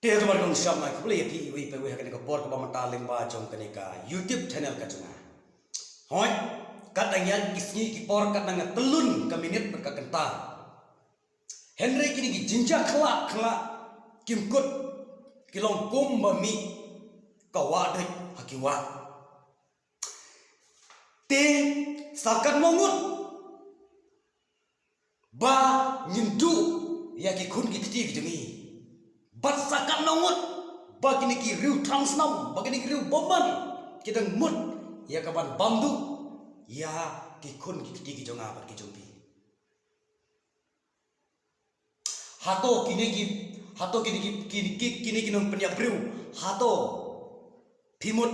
Dia tu baru siap nak boleh pi we kan ko por ko mata limba jong kan ka YouTube channel ka cuma. Hoi katanya kisni ki por katanya telun ka minit berkakenta. Henry kini ki jinja khala kim kut kilong kum bami kawa dek hakiwa. Te sakat mongut ba nyindu ya ki kun ki ti ki jemi. Bat sakat nongut bagi ni ki riu transnam bagi ni ki riu bomban kita mut ya kaban bandu ya ki kun ki ti ki jonga bat ki jompi hato kini nong penya riu hato pimut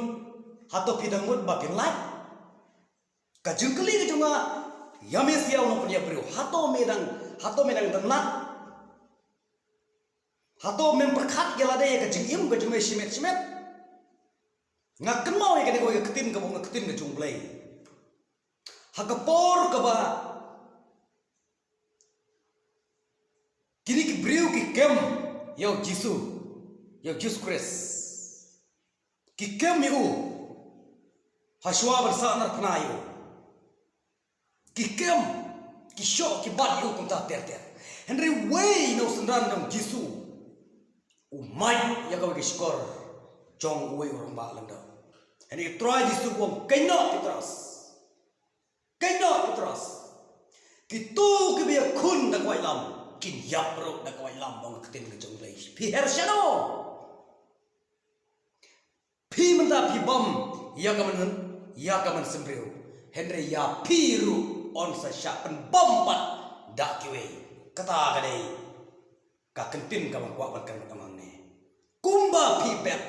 hato pidangmut ba pinlai ka jungkeli ki jonga yames ya nong penya riu hato medang danlat hato memperkat gela daya ke jingim ke jume simet ngak kenal ya kene ko ketin ke bunga ketin ke jumblay hakapor ke ba kini ki briu ki kem yo Jesus Christ ki kem yu haswa bersanar penayu ki kem ki syok ki bat yu kunta ter Henry way no sendran dong Jesus umai ya kau skor jong uwe orang ba landa ini try di subom kaino petras kitu ke biya kun da kwai lam kin yapro da kwai lam bang ketin ke jong lei pi hershano pi menda pi bom ya kaman sembreu Henry ya piru on sa syak pen bom pat da kiwe kata kadai ka kentin ka mangkwa ban kan tamang ne kumba pi bet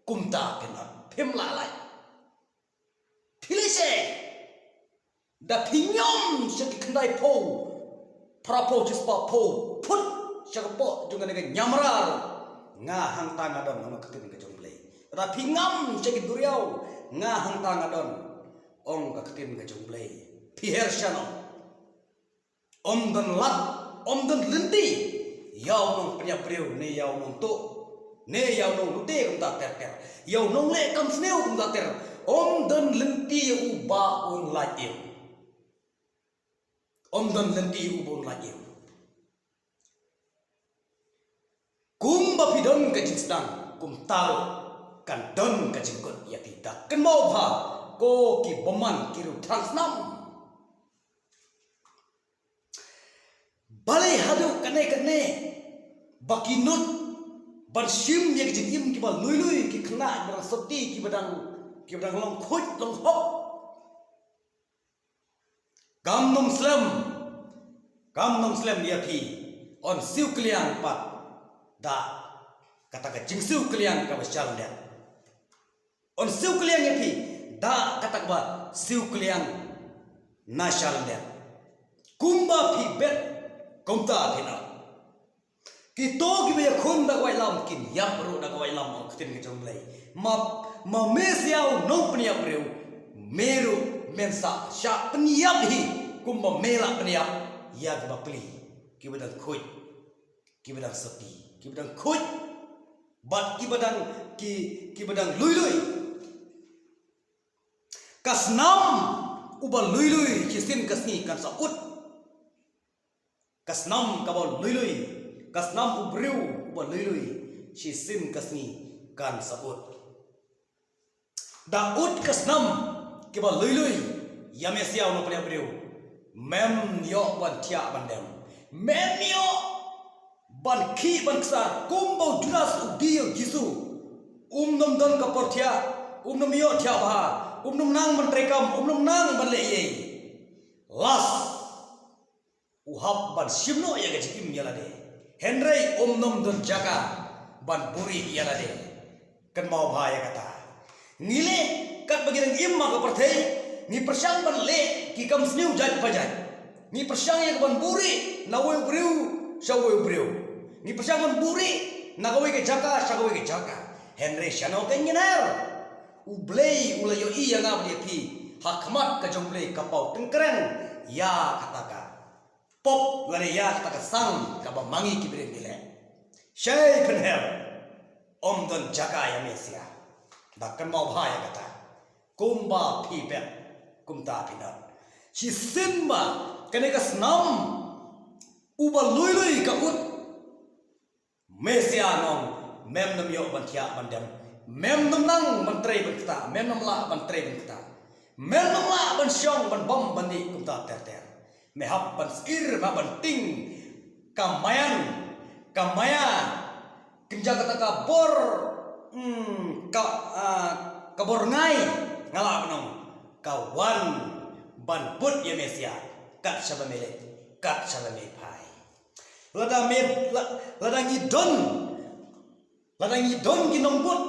kumta penat pem lalai pilise da pinyom syaki kendai po prapo cispa po put syaka po dengan nyamrar ngahang tangadon nama ketin ke jomblei da pingam syaki duriau ngahang tangadon ong ka ketin ke jomblei pi hershano om dan lenti yau nong penyap priu ne yau nong tu ne yau nong lute kum ta ter yau nong le kam sneu kum ta ter om dan lenti uba un lajim om dan lenti uba un lajim kum ba pidon ka jinsdang kum taro kan don ka jingkot ya tidak ken mau pha ko ki boman kiru transnam balai hadu kene bakinut ban sim ye ki im ki ba lui ki khna barang soti ki badang long khoj long hop gamnom slam ya phi on siu kliang pat da kata ka jing siu kliang ka basal dia on siu kliang ya phi da kata ka ba siu kliang nasal dia kumba phi bet kumta thina kito ki be khun da kwai lam kin yap ro da kwai lam khtin ke jomlai ma mesiau no pniap reu meru mensa sha pniap hi kumba mela pniap ya ba pli ki badang khoj ki badang sati ki badang khoj bat ki badang lui kasnam uba lui kisin kasni kan sa ut kasnam kabol lui kasnam ubriu uba lui kisin kasni kan sa ut da ut kasnam kiba lui yamesiau no pria briu mem yo ban tia bandem mem yo ban ki ban ksar kumbo junas udio gisu nom don ka portia nom yo tia ba nom nang mentrekam nom nang ban le ye las uhab ban simno ya gajikim yala de Henry nom don jaga ban buri yala de kan mau bha ya kata ngile kat bagian imma ka perthei ni persang ban le ki kam sniu jaj pajai ni persang ya ban buri nawoi briu sawoi briu ni persang ban buri nagawai ke jaka sagawai ke jaka Henry shano ke nginer ublei ulayo iya ngab dia pi hakmat ka jomblei kapau tengkeren ya kataka pop gare ya kataka sang ka ba mangi ki bre ngile shay penher Om don jaga ya mesia. Bahkan mau bahaya kata. Kumba pipet kumta pinat. Si sinba kene senam uba lui kabut. Mesia nong mem nam yo bantia bandem. Mem nam nang bantre banta. Mem nam la bantre banta. Mem nam la ban syong ban bom bandi kumta ter. Mehap ban skir ma ban ting. Kamaya kenja kata kabor kabor ngai ngala benong kawan ban put ya mesia kat sabamele kat salame pai ladang idon ginong put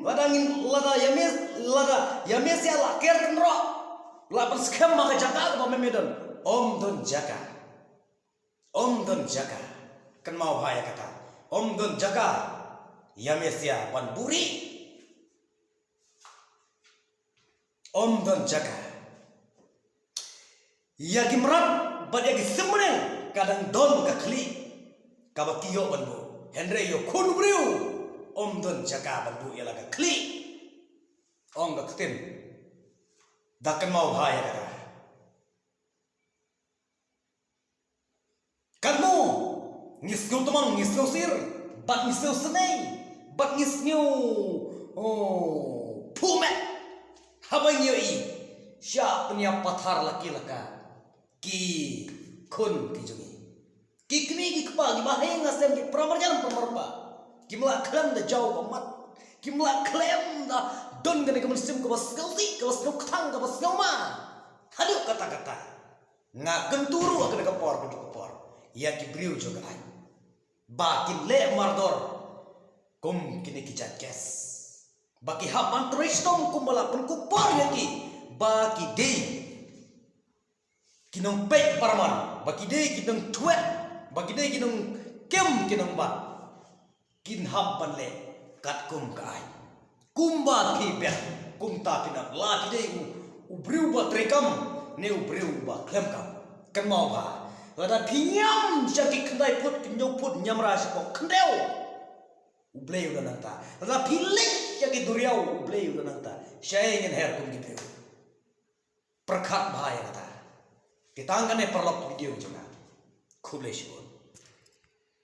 lada ya mesia la ker kenro la pas skam maka jaga ba memedon om don jaga kan mau bahaya kata om don jaga ya mesia pan buri om don jaga ya gimrat bad ya gisemreng kadang don ka khli ka bakiyo banbu henre yo khun briu om don jaga banbu ya laga khli ong ga ktin dakan mau bahaya kata kamu ngisnyo tamang ngisnyo sir bat ngisnyo senay bat ngisnyo pumet habanyo i siya punya pathar laki laka ki kun ki jungi ki kmi ki kpa ki bahaya ngasem ki pramarjan pramarpa ki mla klam da jaw pamat ki mla klam da don gane ka mensim ka basgalti ka basgau ktang ka basgau ma hadu kata-kata nga genturu akan ka por ya ki briu juga ai bakin le mardor kum kini kijat kes baki hapan tristom kumbala pun kupar ya ki baki de kinong pek parman baki de kinong tuet baki de kinong kem kinong ba kin hapan le kat kum ka ai kumba ki ber kum ta pinat la ki de u briu ba trekam ne u briu ba klem kam kan mau ba lada pinyam jaki kendai put kinyo put nyamra sipo kendeu ublei udah nanta lada pilik jaki duriau ublei udah nanta saya ingin her kum gitu perkat bahaya kata kita angkat perlok video juga kublei sipo